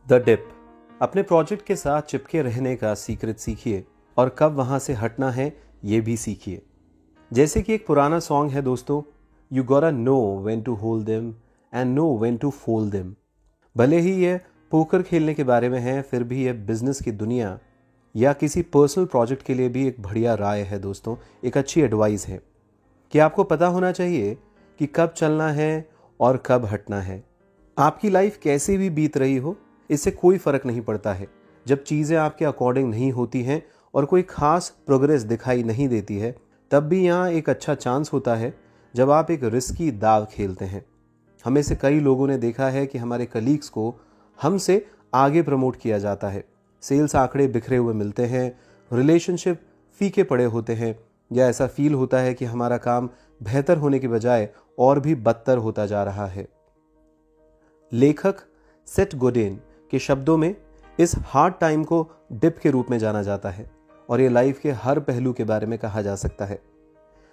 The dip. अपने project के साथ चिपके रहने का सीक्रेट सीखिए और कब वहां से हटना है ये भी सीखिए। जैसे कि एक पुराना सॉन्ग है दोस्तों, you gotta know when to hold them and know when to fold them. भले ही यह पोकर खेलने के बारे में है, फिर भी यह बिजनेस की दुनिया या किसी पर्सनल प्रोजेक्ट के लिए भी एक बढ़िया राय है दोस्तों, एक अच्छी एडवाइस है कि आपको पता होना चाहिए कि कब चलना है और कब हटना है। आपकी लाइफ कैसी भी बीत रही हो, इससे कोई फर्क नहीं पड़ता है। जब चीज़ें आपके अकॉर्डिंग नहीं होती हैं और कोई खास प्रोग्रेस दिखाई नहीं देती है, तब भी यहाँ एक अच्छा चांस होता है जब आप एक रिस्की दाव खेलते हैं। हमें से कई लोगों ने देखा है कि हमारे कलीग्स को हमसे आगे प्रमोट किया जाता है, सेल्स आंकड़े बिखरे हुए मिलते हैं, रिलेशनशिप फीके पड़े होते हैं, या ऐसा फील होता है कि हमारा काम बेहतर होने के बजाय और भी बदतर होता जा रहा है। लेखक सेथ गोडेन के शब्दों में इस हार्ड टाइम को डिप के रूप में जाना जाता है और ये लाइफ के हर पहलू के बारे में कहा जा सकता है।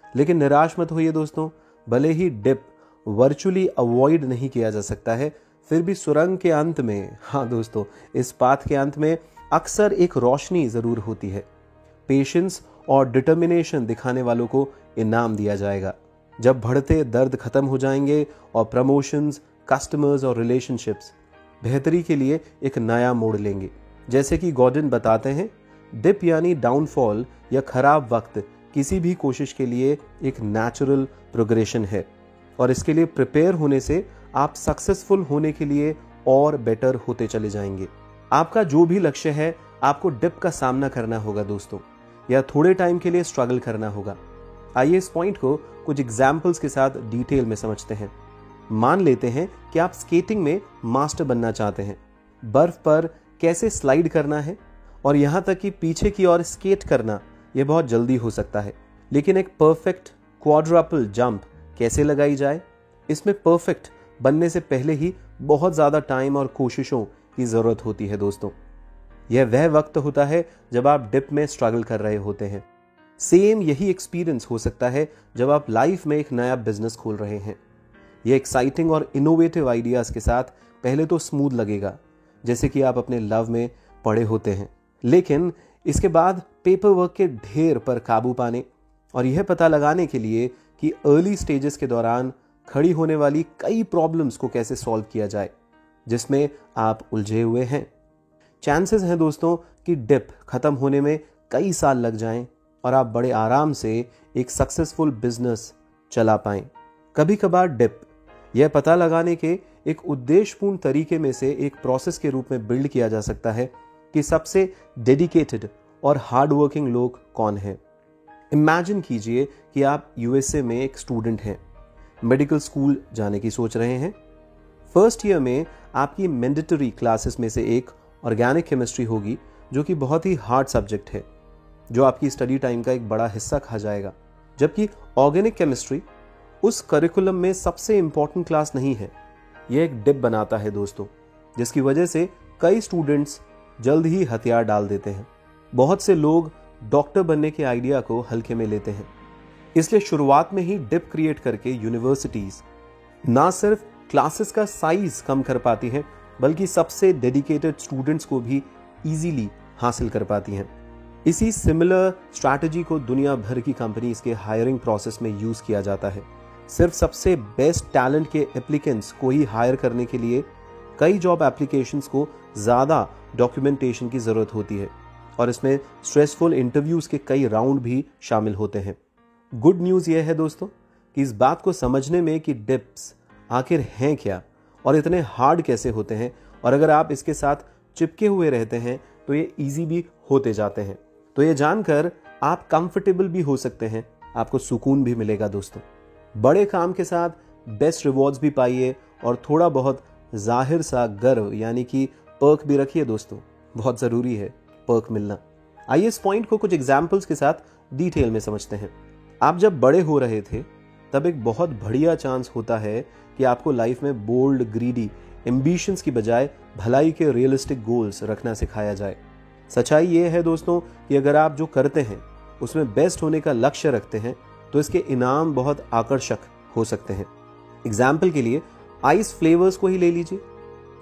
लेकिन निराश मत होइए दोस्तों, भले ही डिप वर्चुअली अवॉइड नहीं किया जा सकता है, फिर भी सुरंग के अंत में, हाँ दोस्तों, इस पाथ के अंत में अक्सर एक रोशनी जरूर होती है। पेशेंस और डिटर्मिनेशन दिखाने वालों को इनाम दिया जाएगा। जब बढ़ते दर्द खत्म हो जाएंगे और प्रमोशंस, कस्टमर्स और रिलेशनशिप्स बेहतरी के लिए एक नया मोड़ लेंगे। जैसे कि गॉर्डन बताते हैं, डिप यानी डाउनफॉल या खराब वक्त किसी भी कोशिश के लिए एक नेचुरल प्रोग्रेशन है और इसके लिए प्रिपेयर होने से आप सक्सेसफुल होने के लिए और बेटर होते चले जाएंगे। आपका जो भी लक्ष्य है, आपको डिप का सामना करना होगा दोस्तों, या थोड़े टाइम के लिए स्ट्रगल करना होगा। आइए इस पॉइंट को कुछ एग्जाम्पल्स के साथ डिटेल में समझते हैं। मान लेते हैं कि आप स्केटिंग में मास्टर बनना चाहते हैं। बर्फ पर कैसे स्लाइड करना है और यहां तक कि पीछे की ओर स्केट करना, यह बहुत जल्दी हो सकता है। लेकिन एक परफेक्ट क्वाड्रपल जंप कैसे लगाई जाए, इसमें परफेक्ट बनने से पहले ही बहुत ज्यादा टाइम और कोशिशों की जरूरत होती है दोस्तों। यह वह वक्त होता है जब आप डिप में स्ट्रगल कर रहे होते हैं। सेम यही एक्सपीरियंस हो सकता है जब आप लाइफ में एक नया बिजनेस खोल रहे हैं। यह एक्साइटिंग और इनोवेटिव आइडियाज के साथ पहले तो स्मूथ लगेगा, जैसे कि आप अपने लव में पड़े होते हैं। लेकिन इसके बाद पेपर वर्क के ढेर पर काबू पाने और यह पता लगाने के लिए कि अर्ली स्टेजेस के दौरान खड़ी होने वाली कई प्रॉब्लम्स को कैसे सॉल्व किया जाए जिसमें आप उलझे हुए हैं, चांसेस हैं दोस्तों कि डिप खत्म होने में कई साल लग जाएं और आप बड़े आराम से एक सक्सेसफुल बिजनेस चला पाएं। कभी कभार डिप यह पता लगाने के एक उद्देश्यपूर्ण तरीके में से एक प्रोसेस के रूप में बिल्ड किया जा सकता है कि सबसे डेडिकेटेड और हार्ड वर्किंग लोग कौन हैं। इमेजिन कीजिए कि आप यूएसए में एक स्टूडेंट हैं, मेडिकल स्कूल जाने की सोच रहे हैं। फर्स्ट ईयर में आपकी मैंडेटरी क्लासेस में से एक ऑर्गेनिक केमिस्ट्री होगी, जो कि बहुत ही हार्ड सब्जेक्ट है, जो आपकी स्टडी टाइम का एक बड़ा हिस्सा कहा जाएगा। जबकि ऑर्गेनिक केमिस्ट्री उस करिकुलम में सबसे इंपॉर्टेंट क्लास नहीं है। यह एक डिप बनाता है दोस्तों, जिसकी वजह से कई स्टूडेंट्स जल्द ही हथियार डाल देते हैं। बहुत से लोग डॉक्टर बनने के आइडिया को हल्के में लेते हैं। इसलिए शुरुआत में ही डिप क्रिएट करके यूनिवर्सिटीज ना सिर्फ क्लासेस का साइज कम कर पाती हैं, बल्कि सबसे डेडिकेटेड स्टूडेंट्स को भी इजीली हासिल कर पाती हैं। इसी सिमिलर स्ट्रैटेजी को दुनिया भर की कंपनीज के हायरिंग प्रोसेस में यूज किया जाता है। सिर्फ सबसे बेस्ट टैलेंट के एप्लीकेंट्स को ही हायर करने के लिए कई जॉब एप्लीकेशंस को ज्यादा डॉक्यूमेंटेशन की जरूरत होती है और इसमें स्ट्रेसफुल इंटरव्यूज के कई राउंड भी शामिल होते हैं। गुड न्यूज यह है दोस्तों कि इस बात को समझने में कि डिप्स आखिर हैं क्या और इतने हार्ड कैसे होते हैं, और अगर आप इसके साथ चिपके हुए रहते हैं तो ये इजी भी होते जाते हैं, तो ये जानकर आप कंफर्टेबल भी हो सकते हैं, आपको सुकून भी मिलेगा दोस्तों। बड़े काम के साथ बेस्ट रिवॉर्ड्स भी पाइए और थोड़ा बहुत जाहिर सा गर्व यानी कि पर्क भी रखिए दोस्तों, बहुत जरूरी है पर्क मिलना। आइए इस पॉइंट को कुछ एग्जाम्पल्स के साथ डिटेल में समझते हैं। आप जब बड़े हो रहे थे तब एक बहुत बढ़िया चांस होता है कि आपको लाइफ में बोल्ड, ग्रीडी एम्बिशंस की बजाय भलाई के रियलिस्टिक गोल्स रखना सिखाया जाए। सच्चाई ये है दोस्तों कि अगर आप जो करते हैं उसमें बेस्ट होने का लक्ष्य रखते हैं तो इसके इनाम बहुत आकर्षक हो सकते हैं। एग्जाम्पल के लिए आइस फ्लेवर्स को ही ले लीजिए।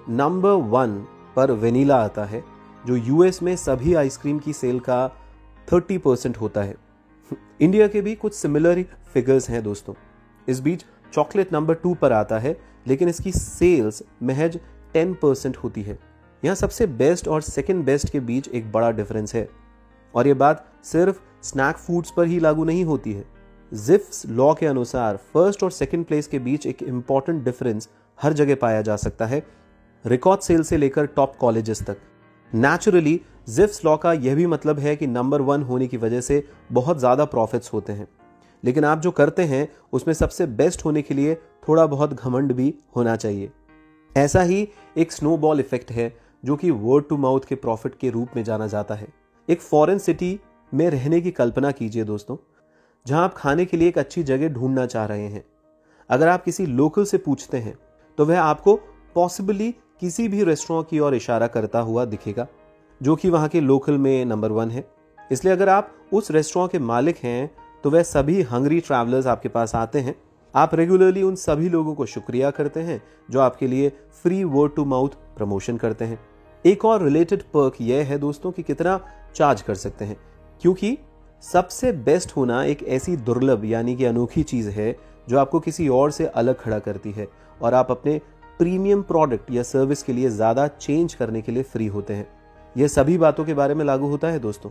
नंबर 1 पर वेनिला आता है, जो यूएस में सभी आइसक्रीम की सेल का 30% होता है। इंडिया के भी कुछ सिमिलर फिगर्स हैं दोस्तों। इस बीच चॉकलेट नंबर 2 पर आता है, लेकिन इसकी सेल्स महज 10% होती है। यहाँ सबसे बेस्ट और सेकंड बेस्ट के बीच एक बड़ा डिफरेंस है, और ये बात सिर्फ स्नैक फूड्स पर ही लागू नहीं होती है। जिफ्स लॉ के अनुसार फर्स्ट और सेकंड प्लेस के बीच एक इंपॉर्टेंट डिफरेंस हर जगह पाया जा सकता है, रिकॉर्ड सेल से लेकर टॉप कॉलेजेस तक। नेचुरली जिफ्स लॉ का यह भी मतलब है कि नंबर 1 होने की वजह से बहुत ज्यादा प्रॉफिट्स होते हैं, लेकिन आप जो करते हैं उसमें सबसे बेस्ट होने के लिए थोड़ा बहुत घमंड भी होना चाहिए। ऐसा ही एक स्नोबॉल इफेक्ट है, जो कि वर्ड टू माउथ के प्रॉफिट के रूप में जाना जाता है। एक फॉरेन सिटी में रहने की कल्पना कीजिए दोस्तों, जहां आप खाने के लिए एक अच्छी जगह ढूंढना चाह रहे हैं। अगर आप किसी लोकल से पूछते हैं तो वह आपको पॉसिबली किसी भी रेस्टोरेंट की ओर इशारा करता हुआ दिखेगा, जो कि वहां के लोकल में नंबर 1 है। इसलिए अगर आप उस रेस्टोरेंट के मालिक हैं तो वह सभी हंग्री ट्रैवलर्स आपके पास आते हैं। आप रेगुलरली उन सभी लोगों को शुक्रिया करते हैं जो आपके लिए free word to mouth promotion करते हैं। एक और रिलेटेड पर्क यह है दोस्तों कि कितना चार्ज कर सकते हैं, क्योंकि सबसे बेस्ट होना एक ऐसी दुर्लभ यानी कि अनोखी चीज है जो आपको किसी और से अलग खड़ा करती है, और आप अपने प्रीमियम प्रोडक्ट या सर्विस के लिए ज्यादा चेंज करने के लिए फ्री होते हैं। यह सभी बातों के बारे में लागू होता है दोस्तों,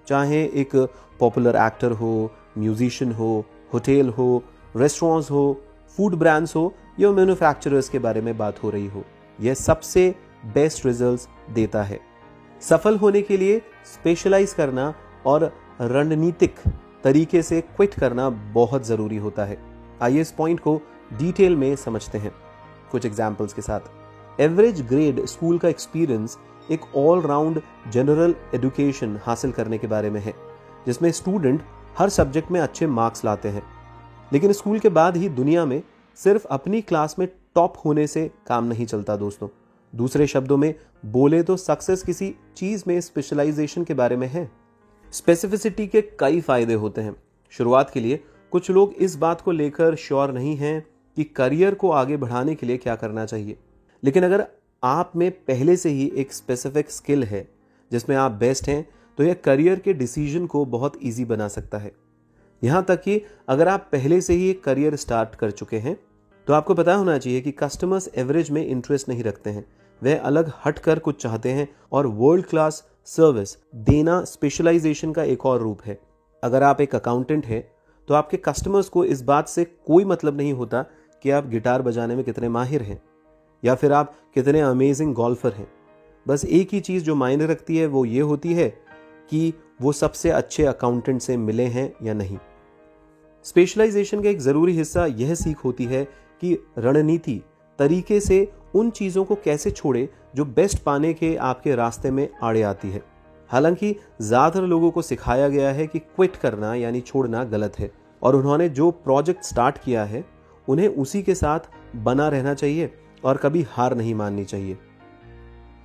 चाहे एक पॉपुलर एक्टर हो, म्यूजिशियन हो, होटल हो, रेस्टोरेंट्स हो, फूड ब्रांड्स हो या मैन्युफैक्चरर्स के बारे में बात हो रही हो। यह सबसे बेस्ट रिजल्ट्स देता है। सफल होने के लिए स्पेशलाइज करना और रणनीतिक तरीके से क्विट करना बहुत जरूरी होता है। आइए इस पॉइंट को डिटेल में समझते हैं कुछ एग्जाम्पल्स के साथ। एवरेज ग्रेड स्कूल का एक्सपीरियंस एक ऑल राउंड जनरल एजुकेशन हासिल करने के बारे में है, जिसमें स्टूडेंट हर सब्जेक्ट में अच्छे मार्क्स लाते हैं। लेकिन स्कूल के बाद ही दुनिया में सिर्फ अपनी क्लास में टॉप होने से काम नहीं चलता दोस्तों। दूसरे शब्दों में बोले तो सक्सेस किसी चीज में स्पेशलाइजेशन के बारे में है। स्पेसिफिसिटी के कई फायदे होते हैं। शुरुआत के लिए कुछ लोग इस बात को लेकर श्योर नहीं हैं कि करियर को आगे बढ़ाने के लिए क्या करना चाहिए, लेकिन अगर आप में पहले से ही एक स्पेसिफिक स्किल है जिसमें आप बेस्ट हैं, तो यह करियर के डिसीजन को बहुत इजी बना सकता है। यहां तक कि अगर आप पहले से ही एक करियर स्टार्ट कर चुके हैं तो आपको पता होना चाहिए कि कस्टमर्स एवरेज में इंटरेस्ट नहीं रखते हैं, वह अलग हटकर कुछ चाहते हैं, और वर्ल्ड क्लास सर्विस देना स्पेशलाइजेशन का एक और रूप है। अगर आप एक अकाउंटेंट हैं तो आपके कस्टमर्स को इस बात से कोई मतलब नहीं होता कि आप गिटार बजाने में कितने माहिर हैं या फिर आप कितने अमेजिंग गोल्फर हैं। बस एक ही चीज जो मायने रखती है वो ये होती है कि वो सबसे अच्छे अकाउंटेंट से मिले हैं या नहीं। स्पेशलाइजेशन का एक जरूरी हिस्सा यह सीख होती है कि रणनीति तरीके से उन चीजों को कैसे छोड़े जो बेस्ट पाने के आपके रास्ते में आड़े आती है। हालांकि ज्यादातर लोगों को सिखाया गया है कि क्विट करना यानी छोड़ना गलत है, और उन्होंने जो प्रोजेक्ट स्टार्ट किया है उन्हें उसी के साथ बना रहना चाहिए और कभी हार नहीं माननी चाहिए।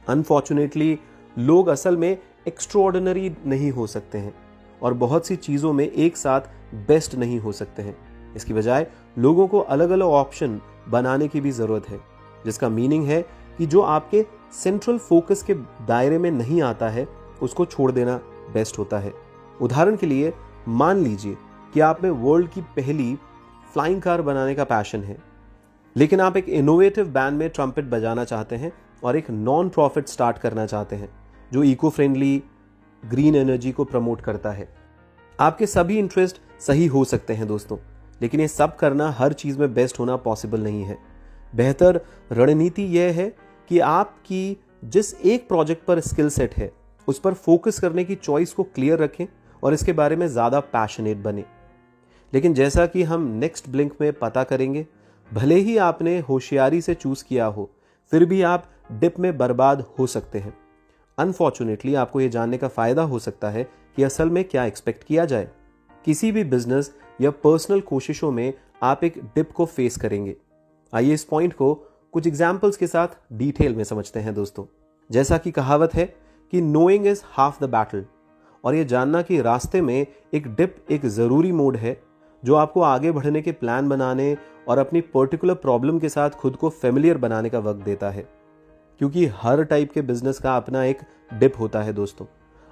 अनफॉर्चुनेटली लोग असल में एक्स्ट्राऑर्डिनरी नहीं हो सकते हैं और बहुत सी चीजों में एक साथ बेस्ट नहीं हो सकते हैं। इसकी बजाय लोगों को अलग अलग ऑप्शन बनाने की भी जरूरत है, जिसका मीनिंग है कि जो आपके सेंट्रल फोकस के दायरे में नहीं आता है उसको छोड़ देना बेस्ट होता है। उदाहरण के लिए मान लीजिए कि आप में वर्ल्ड की पहली फ्लाइंग कार बनाने का पैशन है, लेकिन आप एक इनोवेटिव बैंड में ट्रम्पेट बजाना चाहते हैं और एक नॉन प्रॉफिट स्टार्ट करना चाहते हैं जो इको फ्रेंडली ग्रीन एनर्जी को प्रमोट करता है। आपके सभी इंटरेस्ट सही हो सकते हैं दोस्तों, लेकिन ये सब करना हर चीज में बेस्ट होना पॉसिबल नहीं है। बेहतर रणनीति यह है कि आपकी जिस एक प्रोजेक्ट पर स्किल सेट है उस पर फोकस करने की चॉइस को क्लियर रखें और इसके बारे में ज्यादा पैशनेट बने। लेकिन जैसा कि हम नेक्स्ट ब्लिंक में पता करेंगे, भले ही आपने होशियारी से चूज किया हो, फिर भी आप डिप में बर्बाद हो सकते हैं। अनफॉर्चुनेटली आपको यह जानने का फायदा हो सकता है कि असल में क्या एक्सपेक्ट किया जाए। किसी भी बिजनेस या पर्सनल कोशिशों में आप एक डिप को फेस करेंगे। आइए इस पॉइंट को कुछ एग्जाम्पल्स के साथ डिटेल में समझते हैं दोस्तों। जैसा कि कहावत है कि knowing is half the battle, और यह जानना कि रास्ते में एक डिप एक जरूरी मोड है जो आपको आगे बढ़ने के प्लान बनाने और अपनी पर्टिकुलर प्रॉब्लम के साथ खुद को फेमिलियर बनाने का वक्त देता है। क्योंकि हर टाइप के बिजनेस का अपना एक डिप होता है दोस्तों।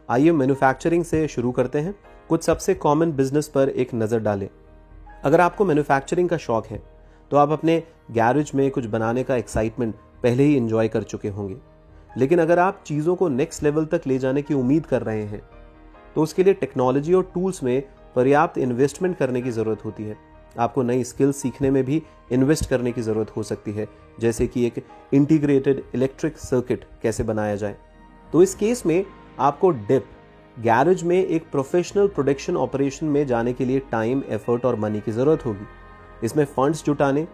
आइए मैन्युफैक्चरिंग से शुरू करते हैं, कुछ सबसे कॉमन बिजनेस पर एक नज़र डालें। अगर आपको मैन्युफैक्चरिंग का शौक है तो आप अपने गैरेज में कुछ बनाने का एक्साइटमेंट पहले ही एंजॉय कर चुके होंगे। लेकिन अगर आप चीज़ों को नेक्स्ट लेवल तक ले जाने की उम्मीद कर रहे हैं तो उसके लिए टेक्नोलॉजी और टूल्स में पर्याप्त इन्वेस्टमेंट करने की ज़रूरत होती है। आपको नई स्किल्स सीखने में भी इन्वेस्ट करने की ज़रूरत हो सकती है, जैसे कि एक इंटीग्रेटेड इलेक्ट्रिक सर्किट कैसे बनाया जाए। तो इस केस में आपको डिप गैरेज में एक प्रोफेशनल प्रोडक्शन ऑपरेशन में जाने के लिए टाइम, एफर्ट और मनी की ज़रूरत होगी। इसमें फंड्स जुटाने,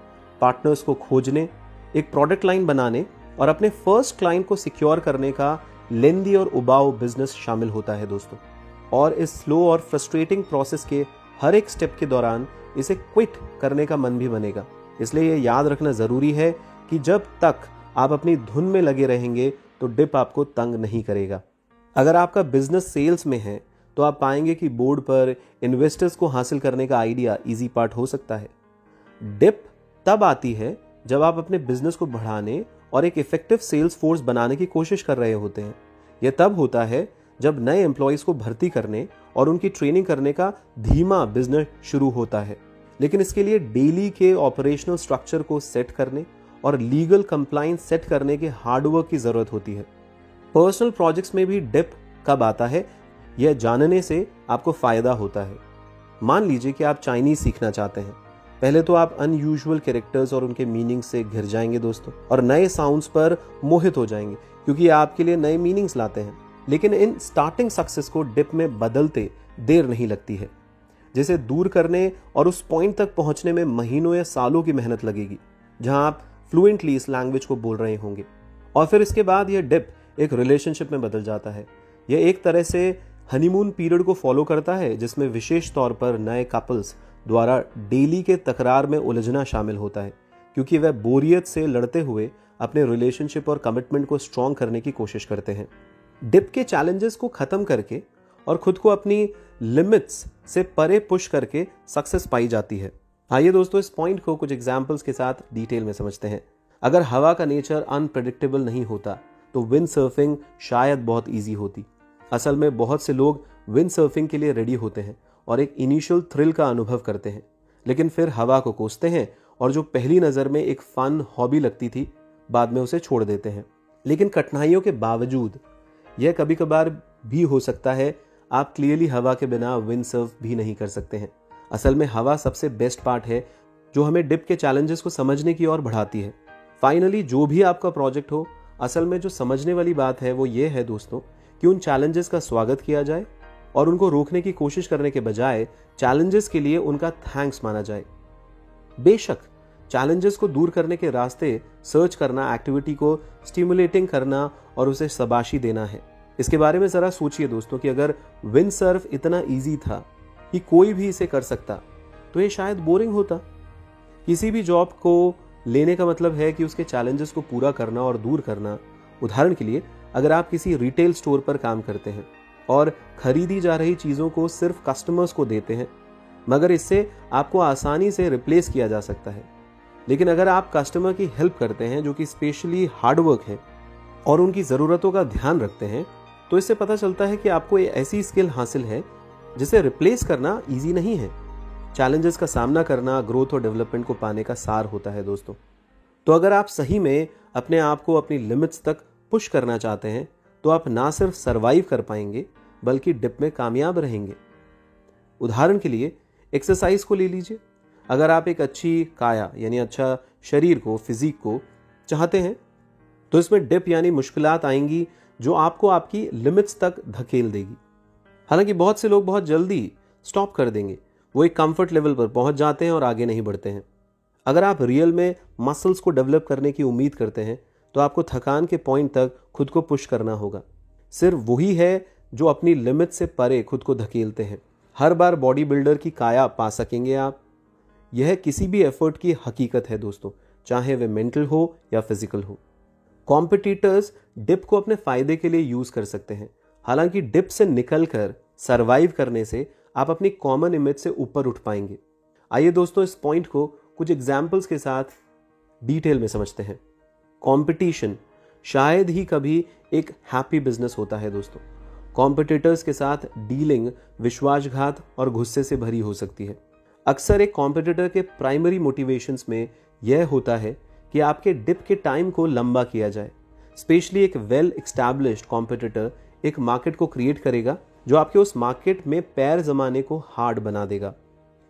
पार्टनर्स को खोजने, एक प्रोडक्ट लाइन बनाने और अपने फर्स्ट क्लाइंट को सिक्योर करने का लेंदी और उबाऊ बिजनेस शामिल होता है दोस्तों। और इस स्लो और फ्रस्ट्रेटिंग प्रोसेस के हर एक स्टेप के दौरान इसे क्विट करने का मन भी बनेगा। इसलिए ये याद रखना ज़रूरी है कि जब तक आप अपनी धुन में लगे रहेंगे तो डिप आपको तंग नहीं करेगा। अगर आपका बिजनेस सेल्स में है तो आप पाएंगे कि बोर्ड पर इन्वेस्टर्स को हासिल करने का आइडिया इजी पार्ट हो सकता है। डिप तब आती है जब आप अपने बिजनेस को बढ़ाने और एक इफेक्टिव सेल्स फोर्स बनाने की कोशिश कर रहे होते हैं। यह तब होता है जब नए एम्प्लॉयज को भर्ती करने और उनकी ट्रेनिंग करने का धीमा बिजनेस शुरू होता है। लेकिन इसके लिए डेली के ऑपरेशनल स्ट्रक्चर को सेट करने और लीगल कंप्लायंस सेट करने के हार्डवर्क की जरूरत होती है। पर्सनल प्रोजेक्ट्स में भी डिप कब आता है यह जानने से आपको फायदा होता है। मान लीजिए कि आप चाइनीज सीखना चाहते हैं। पहले तो आप अनयूजुअल कैरेक्टर्स और उनके मीनिंग से घिर जाएंगे दोस्तों, और नए साउंड्स पर मोहित हो जाएंगे क्योंकि ये आपके लिए नए मीनिंग्स लाते हैं। लेकिन इन स्टार्टिंग सक्सेस को डिप में बदलते देर नहीं लगती है, जिसे दूर करने और उस पॉइंट तक पहुंचने में महीनों या सालों की मेहनत लगेगी जहां आप फ्लुएंटली इस लैंग्वेज को बोल रहे होंगे। और फिर इसके बाद यह डिप एक रिलेशनशिप में बदल जाता है। यह एक तरह से हनीमून पीरियड को फॉलो करता है, जिसमें विशेष तौर पर नए कपल्स द्वारा डेली के तकरार में उलझना शामिल होता है, क्योंकि वह बोरियत से लड़ते हुए अपने रिलेशनशिप और कमिटमेंट को स्ट्रॉन्ग करने की कोशिश करते हैं। डिप के चैलेंजेस को खत्म करके और खुद को अपनी लिमिट्स से परे पुश करके सक्सेस पाई जाती है। आइए दोस्तों इस पॉइंट को कुछ एग्जांपल्स के साथ डिटेल में समझते हैं। अगर हवा का नेचर अनप्रेडिक्टेबल नहीं होता तो विंड सर्फिंग शायद बहुत इजी होती। असल में बहुत से लोग विंड सर्फिंग के लिए रेडी होते हैं और एक इनिशियल थ्रिल का अनुभव करते हैं, लेकिन फिर हवा को कोसते हैं और जो पहली नज़र में एक फन हॉबी लगती थी बाद में उसे छोड़ देते हैं। लेकिन कठिनाइयों के बावजूद यह कभी कभार भी हो सकता है आप क्लियरली हवा के बिना विंड सर्फ भी नहीं कर सकते हैं। असल में हवा सबसे बेस्ट पार्ट है जो हमें डिप के चैलेंजेस को समझने की ओर बढ़ाती है। फाइनली जो भी आपका प्रोजेक्ट हो, असल में जो समझने वाली बात है वो ये है दोस्तों कि उन चैलेंजेस का स्वागत किया जाए और उनको रोकने की कोशिश करने के बजाय चैलेंजेस के लिए उनका थैंक्स माना जाए। बेशक चैलेंजेस को दूर करने के रास्ते सर्च करना, एक्टिविटी को स्टिमुलेटिंग करना और उसे शाबाशी देना है। इसके बारे में जरा सोचिए दोस्तों कि अगर विंड सर्फ इतना इजी था कि कोई भी इसे कर सकता तो ये शायद बोरिंग होता। किसी भी जॉब को लेने का मतलब है कि उसके चैलेंजेस को पूरा करना और दूर करना। उदाहरण के लिए अगर आप किसी रिटेल स्टोर पर काम करते हैं और खरीदी जा रही चीजों को सिर्फ कस्टमर्स को देते हैं, मगर इससे आपको आसानी से रिप्लेस किया जा सकता है। लेकिन अगर आप कस्टमर की हेल्प करते हैं, जो कि स्पेशली हार्डवर्क है, और उनकी ज़रूरतों का ध्यान रखते हैं, तो इससे पता चलता है कि आपको एक ऐसी स्किल हासिल है जिसे रिप्लेस करना इजी नहीं है। चैलेंजेस का सामना करना ग्रोथ और डेवलपमेंट को पाने का सार होता है दोस्तों। तो अगर आप सही में अपने आप को अपनी लिमिट्स तक पुश करना चाहते हैं तो आप ना सिर्फ सरवाइव कर पाएंगे बल्कि डिप में कामयाब रहेंगे। उदाहरण के लिए एक्सरसाइज को ले लीजिए। अगर आप एक अच्छी काया यानी अच्छा शरीर को, फिजिक को चाहते हैं तो इसमें डिप यानी मुश्किलात आएंगी जो आपको आपकी लिमिट्स तक धकेल देगी। हालांकि बहुत से लोग बहुत जल्दी स्टॉप कर देंगे, वो एक कंफर्ट लेवल पर पहुंच जाते हैं और आगे नहीं बढ़ते हैं। अगर आप रियल में मसल्स को डेवलप करने की उम्मीद करते हैं तो आपको थकान के पॉइंट तक खुद को पुश करना होगा। सिर्फ वही है जो अपनी लिमिट से परे खुद को धकेलते हैं। हर बार बॉडी बिल्डर की काया पा सकेंगे आप। यह किसी भी एफर्ट की हकीकत है दोस्तों, चाहे वे मेंटल हो या फिजिकल हो। कॉम्पिटिटर्स डिप को अपने फायदे के लिए यूज कर सकते हैं। हालांकि डिप से निकलकर सरवाइव करने से आप अपनी कॉमन इमेज से ऊपर उठ पाएंगे। आइए दोस्तों इस पॉइंट को कुछ एग्जाम्पल्स के साथ डिटेल में समझते हैं। कंपटीशन शायद ही कभी एक हैप्पी बिजनेस होता है दोस्तों। कॉम्पिटिटर्स के साथ डीलिंग विश्वासघात और गुस्से से भरी हो सकती है। अक्सर एक कॉम्पिटिटर के प्राइमरी मोटिवेशंस में यह होता है कि आपके डिप के टाइम को लंबा किया जाए। स्पेशली एक वेल एस्टैब्लिश्ड कॉम्पिटिटर एक मार्केट को क्रिएट करेगा जो आपके उस मार्केट में पैर जमाने को हार्ड बना देगा।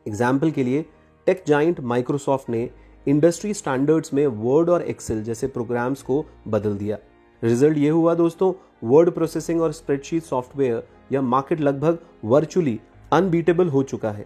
एग्जाम्पल के लिए टेक जाइंट माइक्रोसॉफ्ट ने इंडस्ट्री स्टैंडर्ड्स में वर्ड और एक्सेल जैसे प्रोग्राम्स को बदल दिया। रिजल्ट ये हुआ दोस्तों, वर्ड प्रोसेसिंग और स्प्रेडशीट सॉफ्टवेयर या मार्केट लगभग वर्चुअली अनबीटेबल हो चुका है।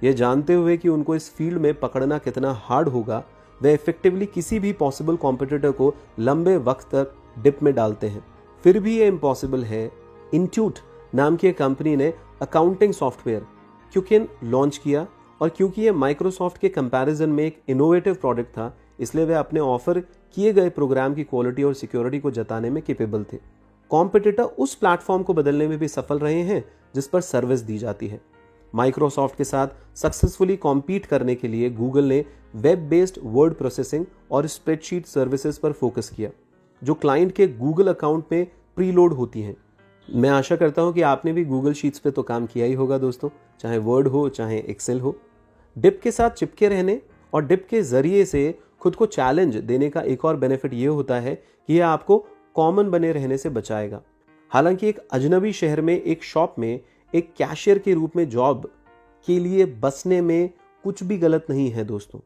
यह जानते हुए कि उनको इस फील्ड में पकड़ना कितना हार्ड होगा, वे इफेक्टिवली किसी भी पॉसिबल कॉम्पिटिटर को लंबे वक्त तक डिप में डालते हैं। फिर भी ये इम्पॉसिबल है। इंट्यूट नाम की एक कंपनी ने अकाउंटिंग सॉफ्टवेयर क्यूकिन लॉन्च किया और क्योंकि ये माइक्रोसॉफ्ट के कंपैरिजन में एक इनोवेटिव प्रोडक्ट था, इसलिए वे अपने ऑफर किए गए प्रोग्राम की क्वालिटी और सिक्योरिटी को जताने में कैपेबल थे। कॉम्पिटिटर उस प्लेटफॉर्म को बदलने में भी सफल रहे हैं जिस पर सर्विस दी जाती है। माइक्रोसॉफ्ट के साथ सक्सेसफुली कॉम्पीट करने के लिए गूगल ने वेब बेस्ड वर्ड प्रोसेसिंग और स्प्रेडशीट सर्विसेज पर फोकस किया, जो क्लाइंट के गूगल अकाउंट में प्रीलोड होती हैं। मैं आशा करता हूं कि आपने भी गूगल शीट्स पे तो काम किया ही होगा दोस्तों, चाहे वर्ड हो चाहे एक्सेल हो। डिप के साथ चिपके रहने और डिप के जरिए से खुद को चैलेंज देने का एक और बेनिफिट ये होता है कि यह आपको कॉमन बने रहने से बचाएगा। हालांकि एक अजनबी शहर में एक शॉप में एक कैशियर के रूप में जॉब के लिए बसने में कुछ भी गलत नहीं है दोस्तों,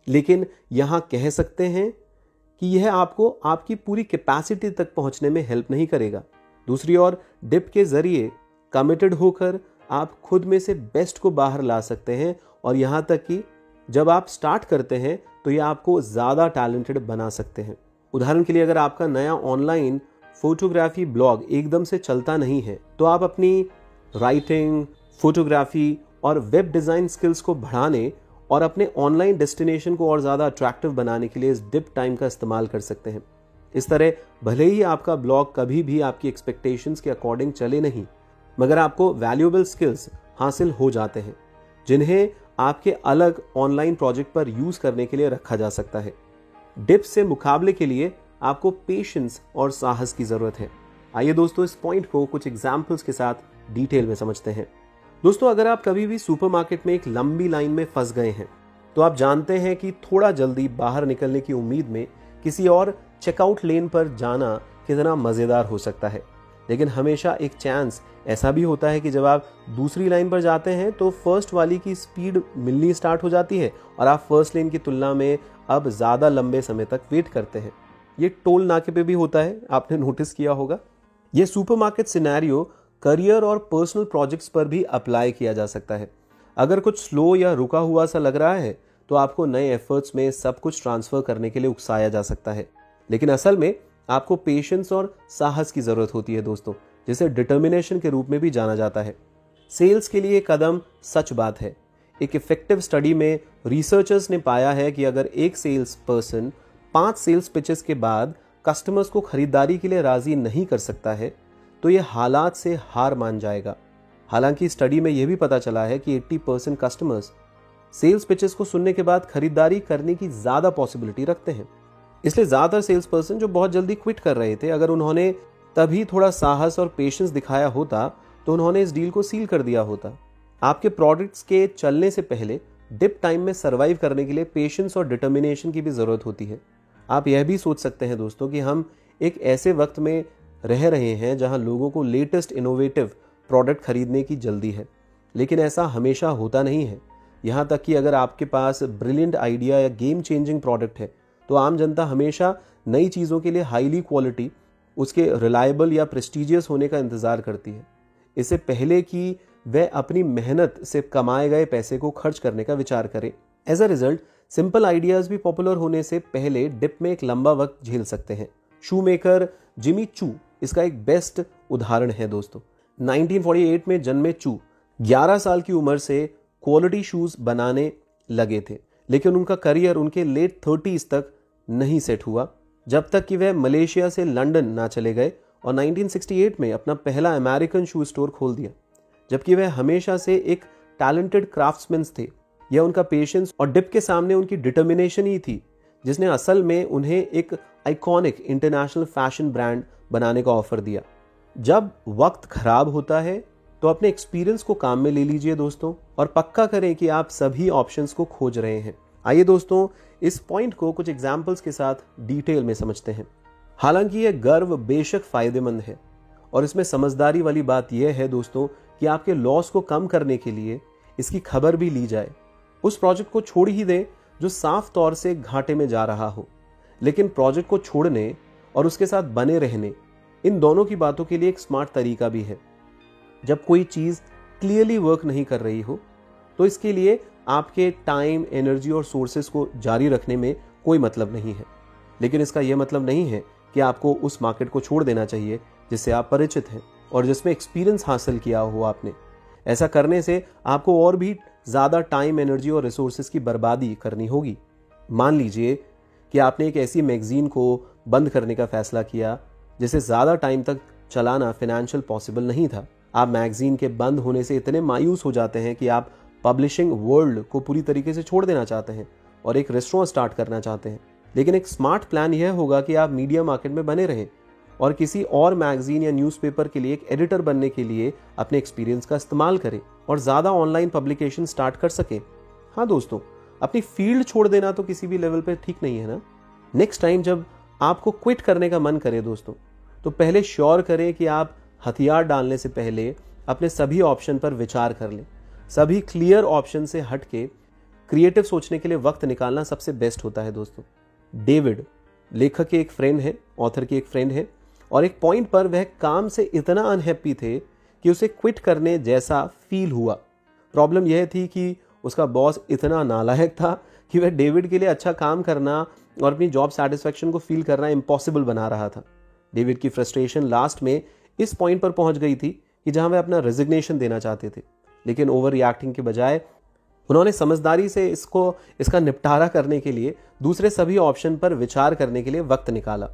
लेकिन यहां कह सकते हैं कि यह आपको आपकी पूरी कैपेसिटी तक पहुंचने में हेल्प नहीं करेगा। दूसरी ओर डिप के जरिए कमिटेड होकर आप खुद में से बेस्ट को बाहर ला सकते हैं और यहां तक कि जब आप स्टार्ट करते हैं तो यह आपको ज्यादा टैलेंटेड बना सकते हैं। उदाहरण के लिए अगर आपका नया ऑनलाइन फोटोग्राफी ब्लॉग एकदम से चलता नहीं है, तो आप अपनी राइटिंग, फोटोग्राफी और वेब डिजाइन स्किल्स को बढ़ाने और अपने ऑनलाइन डेस्टिनेशन को और ज्यादा अट्रैक्टिव बनाने के लिए इस डिप टाइम का इस्तेमाल कर सकते हैं। इस तरह भले ही आपका ब्लॉग कभी भी आपकी एक्सपेक्टेशंस के अकॉर्डिंग चले नहीं, मगर आपको वैल्यूएबल स्किल्स हासिल हो जाते हैं जिन्हें आपके अलग ऑनलाइन प्रोजेक्ट पर यूज करने के लिए रखा जा सकता है। डिप से मुकाबले के लिए आपको पेशेंस और साहस की जरूरत है। आइए दोस्तों इस पॉइंट को कुछ एग्जाम्पल्स के साथ डिटेल में समझते हैं। दोस्तों, अगर आप कभी भी सुपरमार्केट में एक लंबी लाइन में फंस गए हैं तो आप जानते हैं कि थोड़ा जल्दी बाहर निकलने की उम्मीद में किसी और चेकआउट लेन पर जाना कितना मजेदार हो सकता है। लेकिन हमेशा एक चांस ऐसा भी होता है कि जब आप दूसरी लाइन पर जाते हैं तो फर्स्ट वाली की स्पीड मिलनी स्टार्ट हो जाती है और आप फर्स्ट लेन की तुलना में अब ज्यादा लंबे समय तक वेट करते हैं। ये टोल नाके पे भी होता है, आपने नोटिस किया होगा। ये सुपरमार्केट सिनेरियो करियर और पर्सनल प्रोजेक्ट्स पर भी अप्लाई किया जा सकता है। अगर कुछ स्लो या रुका हुआ सा लग रहा है तो आपको नए एफर्ट्स में सब कुछ ट्रांसफर करने के लिए उकसाया जा सकता है, लेकिन असल में आपको पेशेंस और साहस की जरूरत होती है दोस्तों, जिसे डिटर्मिनेशन के रूप में भी जाना जाता है। सेल्स के लिए कदम सच बात है। एक इफेक्टिव स्टडी में रिसर्चर्स ने पाया है कि अगर एक सेल्स पर्सन 5 सेल्स पिचेस के बाद कस्टमर्स को खरीदारी के लिए राजी नहीं कर सकता है तो यह हालात से हार मान जाएगा। हालांकि स्टडी में यह भी पता चला है कि 80% कस्टमर्स सेल्स पिचेस को सुनने के बाद खरीदारी करने की ज्यादा पॉसिबिलिटी रखते हैं। इसलिए ज्यादातर सेल्स पर्सन जो बहुत जल्दी क्विट कर रहे थे, अगर उन्होंने तभी थोड़ा साहस और पेशेंस दिखाया होता तो उन्होंने इस डील को सील कर दिया होता। आपके प्रोडक्ट्स के चलने से पहले डिप टाइम में सर्वाइव करने के लिए पेशेंस और डिटर्मिनेशन की भी जरूरत होती है। आप यह भी सोच सकते हैं दोस्तों कि हम एक ऐसे वक्त में रह रहे हैं जहां लोगों को लेटेस्ट इनोवेटिव प्रोडक्ट खरीदने की जल्दी है, लेकिन ऐसा हमेशा होता नहीं है। यहां तक कि अगर आपके पास ब्रिलियंट आइडिया या गेम चेंजिंग प्रोडक्ट है तो आम जनता हमेशा नई चीजों के लिए हाईली क्वालिटी, उसके रिलायबल या प्रेस्टिजियस होने का इंतजार करती है, इससे पहले कि वह अपनी मेहनत से कमाए गए पैसे को खर्च करने का विचार करे। As a result simple ideas भी पॉपुलर होने से पहले डिप में एक लंबा वक्त झेल सकते हैं। शू मेकर जिमी चू इसका एक बेस्ट उदाहरण है दोस्तों। 1948 में जन्मे चू 11 साल की उम्र से क्वालिटी शूज बनाने लगे थे, लेकिन उनका करियर उनके लेट 30s तक नहीं सेट हुआ, जब तक कि वह मलेशिया से लंदन ना चले गए और 1968 में अपना पहला अमेरिकन शू स्टोर खोल दिया। जबकि वह हमेशा से एक टैलेंटेड क्राफ्ट्समैन थे, यह उनका पेशेंस और डिप के सामने उनकी डिटर्मिनेशन ही थी जिसने असल में उन्हें एक आइकॉनिक इंटरनेशनल फैशन ब्रांड बनाने का ऑफर दिया। जब वक्त खराब होता है तो अपने एक्सपीरियंस को काम में ले लीजिए दोस्तों, और पक्का करें कि आप सभी ऑप्शंस को खोज रहे हैं। आइए दोस्तों, इस पॉइंट को कुछ एग्जाम्पल्स के साथ डिटेल में समझते हैं। हालांकि यह गर्व बेशक फायदेमंद है, और इसमें समझदारी वाली बात यह है दोस्तों कि आपके लॉस को कम करने के लिए इसकी खबर भी ली जाए। उस प्रोजेक्ट को छोड़ ही दें जो साफ तौर से घाटे में जा रहा हो, लेकिन प्रोजेक्ट को छोड़ने और उसके साथ बने रहने, इन दोनों की बातों के लिए एक स्मार्ट तरीका भी है। जब कोई चीज क्लियरली वर्क नहीं कर रही हो तो इसके लिए आपके टाइम, एनर्जी और सोर्सेस को जारी रखने में कोई मतलब नहीं है। लेकिन इसका यह मतलब नहीं है कि आपको उस मार्केट को छोड़ देना चाहिए जिससे आप परिचित हैं और जिसमें एक्सपीरियंस हासिल किया हो आपने। ऐसा करने से आपको और भी ज्यादा टाइम, एनर्जी और रिसोर्सेज की बर्बादी करनी होगी। मान लीजिए कि आपने एक ऐसी मैगजीन को बंद करने का फैसला किया जिसे ज्यादा टाइम तक चलाना फाइनेंशियल पॉसिबल नहीं था। आप मैगजीन के बंद होने से इतने मायूस हो जाते हैं कि आप पब्लिशिंग वर्ल्ड को पूरी तरीके से छोड़ देना चाहते हैं और एक रेस्टोरेंट स्टार्ट करना चाहते हैं। लेकिन एक स्मार्ट प्लान यह होगा कि आप मीडिया मार्केट में बने रहें और किसी और मैगजीन या न्यूज़पेपर के लिए एक एडिटर बनने के लिए अपने एक्सपीरियंस का इस्तेमाल करें और ज्यादा ऑनलाइन पब्लिकेशन स्टार्ट कर सकें। हाँ दोस्तों, अपनी फील्ड छोड़ देना तो किसी भी लेवल पे ठीक नहीं है ना। नेक्स्ट टाइम जब आपको क्विट करने का मन करे दोस्तों, तो पहले श्योर करें कि आप हथियार डालने से पहले अपने सभी ऑप्शन पर विचार कर लें। सभी क्लियर ऑप्शन से हटके क्रिएटिव सोचने के लिए वक्त निकालना सबसे बेस्ट होता है दोस्तों। डेविड लेखक के एक फ्रेंड है, ऑथर के एक फ्रेंड है, और एक पॉइंट पर वह काम से इतना अनहैप्पी थे कि उसे क्विट करने जैसा फील हुआ। प्रॉब्लम यह थी कि उसका बॉस इतना नालायक था कि वह डेविड के लिए अच्छा काम करना और अपनी जॉब सेटिस्फैक्शन को फील करना इम्पॉसिबल बना रहा था। डेविड की फ्रस्ट्रेशन लास्ट में इस पॉइंट पर पहुंच गई थी कि जहां वे अपना रेजिग्नेशन देना चाहते थे, लेकिन ओवर रिएक्टिंग के बजाय उन्होंने समझदारी से इसका निपटारा करने के लिए दूसरे सभी ऑप्शन पर विचार करने के लिए वक्त निकाला।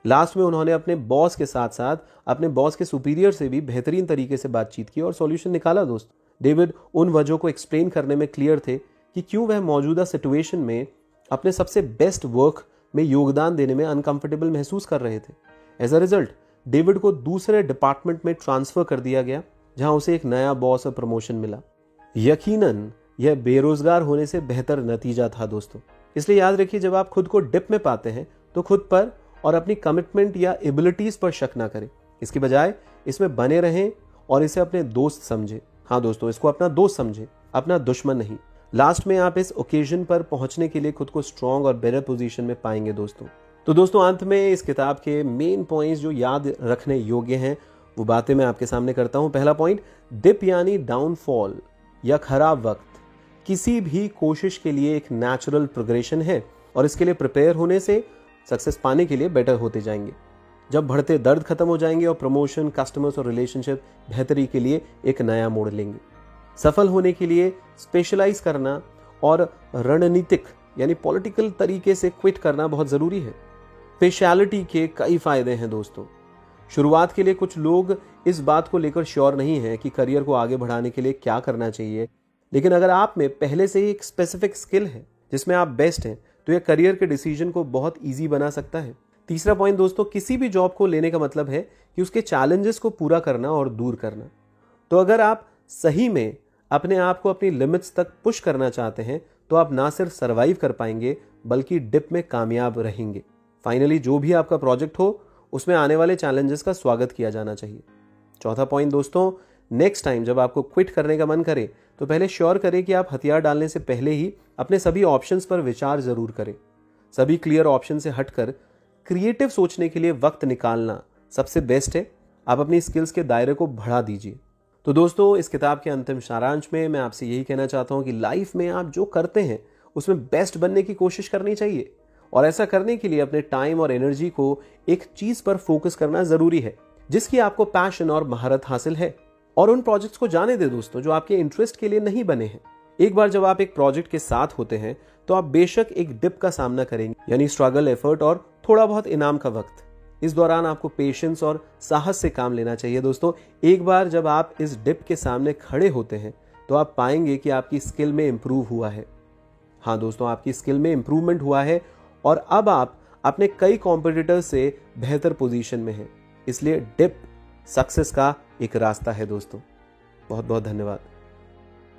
लास्ट में उन्होंने अपने बॉस के साथ साथ अपने बॉस के सुपीरियर से भी बेहतरीन तरीके से बातचीत की और सॉल्यूशन निकाला दोस्त। डेविड उन वजहों को एक्सप्लेन करने में क्लियर थे कि क्यों वह मौजूदा सिचुएशन में अपने सबसे बेस्ट वर्क में योगदान देने में अनकंफर्टेबल महसूस कर रहे थे। एज अ रिजल्ट डेविड को दूसरे डिपार्टमेंट में ट्रांसफर कर दिया गया, जहां उसे एक नया बॉस और प्रमोशन मिला। यकीनन यह बेरोजगार होने से बेहतर नतीजा था दोस्तों। इसलिए याद रखिए, जब आप खुद को डिप में पाते हैं तो खुद पर और अपनी कमिटमेंट या एबिलिटीज पर शक ना करें। इसके बजाय इसमें बने रहें और इसे अपने दोस्त समझे। हाँ दोस्तों, इसको अपना दोस्त समझे, अपना दुश्मन नहीं। लास्ट में आप इस ओकेजन पर पहुंचने के लिए खुद को स्ट्रांग और बेटर पोजीशन में पाएंगे दोस्तों। तो दोस्तों, अंत में इस किताब के मेन पॉइंट्स जो याद रखने योग्य हैं वो बातें मैं आपके सामने करता हूं। पहला पॉइंट, डिप यानी डाउनफॉल या खराब वक्त किसी भी कोशिश के लिए एक नेचुरल प्रोग्रेशन है और इसके लिए प्रिपेयर होने से सक्सेस पाने के लिए बेटर होते जाएंगे। जब बढ़ते दर्द खत्म हो जाएंगे और प्रमोशन, कस्टमर्स और रिलेशनशिप बेहतरी के लिए एक नया मोड़ लेंगे। सफल होने के लिए स्पेशलाइज करना और रणनीतिक यानी पॉलिटिकल तरीके से क्विट करना बहुत जरूरी है। स्पेशलिटी के कई फायदे हैं दोस्तों। शुरुआत के लिए कुछ लोग इस बात को लेकर श्योर नहीं है कि करियर को आगे बढ़ाने के लिए क्या करना चाहिए, लेकिन अगर आप में पहले से ही एक स्पेसिफिक स्किल है जिसमें आप बेस्ट हैं तो यह करियर के डिसीजन को बहुत ईजी बना सकता है। तीसरा पॉइंट दोस्तों, किसी भी जॉब को लेने का मतलब है कि उसके चैलेंजेस को पूरा करना और दूर करना। तो अगर आप सही में अपने आप को अपनी लिमिट्स तक पुश करना चाहते हैं तो आप ना सिर्फ सर्वाइव कर पाएंगे बल्कि डिप में कामयाब रहेंगे। फाइनली, जो भी आपका प्रोजेक्ट हो उसमें आने वाले चैलेंजेस का स्वागत किया जाना चाहिए। चौथा पॉइंट दोस्तों, नेक्स्ट टाइम जब आपको क्विट करने का मन करे तो पहले श्योर करें कि आप हथियार डालने से पहले ही अपने सभी ऑप्शंस पर विचार जरूर करें। सभी क्लियर ऑप्शन से हटकर क्रिएटिव सोचने के लिए वक्त निकालना सबसे बेस्ट है। आप अपनी स्किल्स के दायरे को बढ़ा दीजिए। तो दोस्तों, इस किताब के अंतिम सारांश में मैं आपसे यही कहना चाहता हूं कि लाइफ में आप जो करते हैं उसमें बेस्ट बनने की कोशिश करनी चाहिए, और ऐसा करने के लिए अपने टाइम और एनर्जी को एक चीज पर फोकस करना जरूरी है जिसकी आपको पैशन और महारत हासिल है। और उन प्रोजेक्ट्स को जाने दे दोस्तों जो आपके इंटरेस्ट के लिए नहीं बने हैं। एक बार जब आप एक प्रोजेक्ट के साथ होते हैं तो आप बेशक एक डिप का सामना करेंगे, यानी स्ट्रगल, एफर्ट और थोड़ा बहुत इनाम का वक्त। इस दौरान आपको पेशेंस और साहस से काम लेना चाहिए दोस्तों। एक बार जब आप इस डिप के सामने खड़े होते हैं तो आप पाएंगे कि आपकी स्किल में इंप्रूव हुआ है। हाँ दोस्तों, आपकी स्किल में इंप्रूवमेंट हुआ है और अब आप अपने कई कॉम्पिटिटर से बेहतर पोजीशन में है। इसलिए डिप सक्सेस का एक रास्ता है दोस्तों। बहुत बहुत धन्यवाद।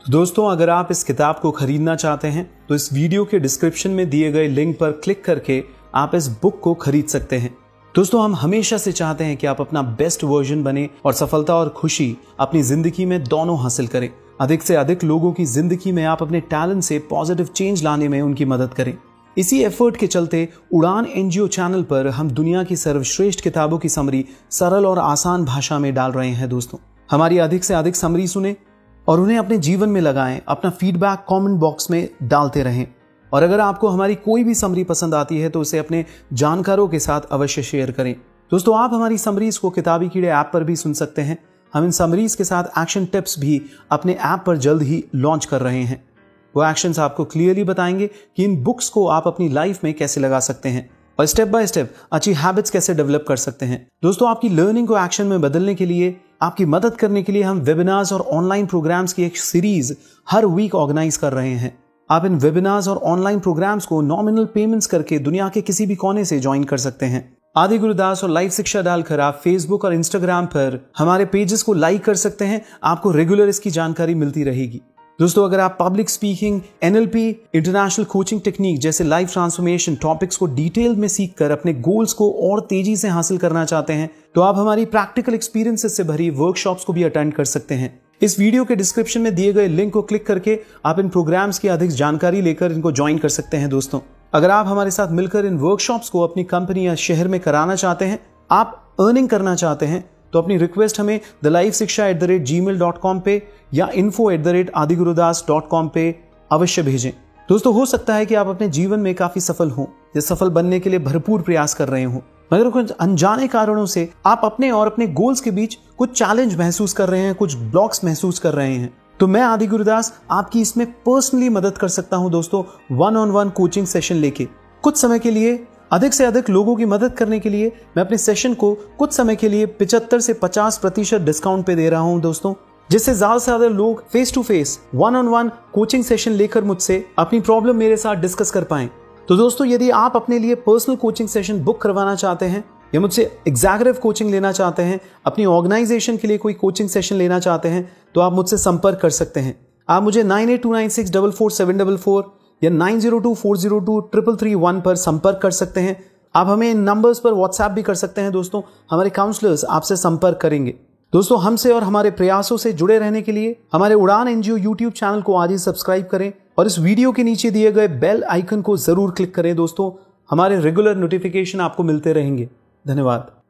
तो दोस्तों, अगर आप इस किताब को खरीदना चाहते हैं तो इस वीडियो के डिस्क्रिप्शन में दिए गए लिंक पर क्लिक करके आप इस बुक को खरीद सकते हैं। दोस्तों, हम हमेशा से चाहते हैं कि आप अपना बेस्ट वर्जन बने और सफलता और खुशी अपनी जिंदगी में दोनों हासिल करें। अधिक से अधिक लोगों की जिंदगी में आप अपने टैलेंट से पॉजिटिव चेंज लाने में उनकी मदद करें। इसी एफर्ट के चलते उड़ान एनजीओ चैनल पर हम दुनिया की सर्वश्रेष्ठ किताबों की समरी सरल और आसान भाषा में डाल रहे हैं। दोस्तों, हमारी अधिक से अधिक समरी सुने और उन्हें अपने जीवन में लगाएं। अपना फीडबैक कमेंट बॉक्स में डालते रहें। और अगर आपको हमारी कोई भी समरी पसंद आती है तो उसे अपने जानकारों के साथ अवश्य शेयर करें। दोस्तों, आप हमारी समरीज को किताबी कीड़े ऐप पर भी सुन सकते हैं। हम इन समरीज के साथ एक्शन टिप्स भी अपने ऐप पर जल्द ही लॉन्च कर रहे हैं। वो एक्शंस आपको क्लियरली बताएंगे कि इन बुक्स को आप अपनी लाइफ में कैसे लगा सकते हैं और स्टेप बाय स्टेप अच्छी हैबिट्स कैसे डेवलप कर सकते हैं। दोस्तों, आपकी लर्निंग को एक्शन में बदलने के लिए, आपकी मदद करने के लिए हम वेबिनार्स और ऑनलाइन प्रोग्राम्स की एक सीरीज हर वीक ऑर्गेनाइज कर रहे हैं। आप इन वेबिनार्स और ऑनलाइन प्रोग्राम्स को नॉमिनल पेमेंट्स करके दुनिया के किसी भी कोने से ज्वाइन कर सकते हैं। आदि गुरुदास और लाइव शिक्षा डालकर आप फेसबुक और इंस्टाग्राम पर हमारे पेजेस को लाइक कर सकते हैं। आपको रेगुलर इसकी जानकारी मिलती रहेगी। दोस्तों, अगर आप public speaking, NLP, international coaching technique जैसे लाइफ ट्रांसफॉर्मेशन टॉपिक्स को डिटेल में सीखकर अपने गोल्स को और तेजी से हासिल करना चाहते हैं तो आप हमारी प्रैक्टिकल एक्सपीरियंसेस से भरी वर्कशॉप्स को भी अटेंड कर सकते हैं। इस वीडियो के डिस्क्रिप्शन में दिए गए लिंक को क्लिक करके आप इन प्रोग्राम्स की अधिक जानकारी लेकर इनको ज्वाइन कर सकते हैं। दोस्तों, अगर आप हमारे साथ मिलकर इन वर्कशॉप्स को अपनी कंपनी या शहर में कराना चाहते हैं, आप अर्निंग करना चाहते हैं, तो अपनी रिक्वेस्ट हमें theliveशिक्षा@gmail.com पे या info@adigurudas.com पे अवश्य भेजें। दोस्तों, हो सकता है कि आप अपने जीवन में काफी सफल हों या सफल बनने के लिए भरपूर प्रयास कर रहे हों, मगर कुछ अनजाने कारणों से आप अपने और अपने गोल्स के बीच कुछ चैलेंज महसूस कर रहे हैं, कुछ ब्लॉक्स महसूस कर रहे हैं। तो मैं आदि गुरुदास आपकी इसमें पर्सनली मदद कर सकता हूं। दोस्तों, 1-on-1 कोचिंग सेशन लेके कुछ समय के लिए अधिक से अधिक लोगों की मदद करने के लिए मैं अपने सेशन को कुछ समय के लिए 75 से 50% डिस्काउंट पे दे रहा हूं। दोस्तों, जिससे ज्यादा से ज्यादा लोग face to face 1-on-1 coaching session लेकर मुझसे अपनी प्रॉब्लम मेरे साथ डिस्कस कर पाएं। तो दोस्तों, यदि आप अपने लिए पर्सनल कोचिंग सेशन बुक करवाना चाहते हैं या मुझसे एग्जीक्यूटिव कोचिंग लेना चाहते हैं, अपनी ऑर्गेनाइजेशन के लिए कोई कोचिंग सेशन लेना चाहते हैं, तो आप मुझसे संपर्क कर सकते हैं। आप मुझे 9829644744 या 9024023331 पर संपर्क कर सकते हैं। आप हमें इन नंबर्स पर व्हाट्सएप भी कर सकते हैं। दोस्तों, हमारे काउंसलर्स आपसे संपर्क करेंगे। दोस्तों, हमसे और हमारे प्रयासों से जुड़े रहने के लिए हमारे उड़ान एनजीओ यूट्यूब चैनल को आज ही सब्सक्राइब करें और इस वीडियो के नीचे दिए गए बेल आइकन को जरूर क्लिक करें। दोस्तों, हमारे रेगुलर नोटिफिकेशन आपको मिलते रहेंगे। धन्यवाद।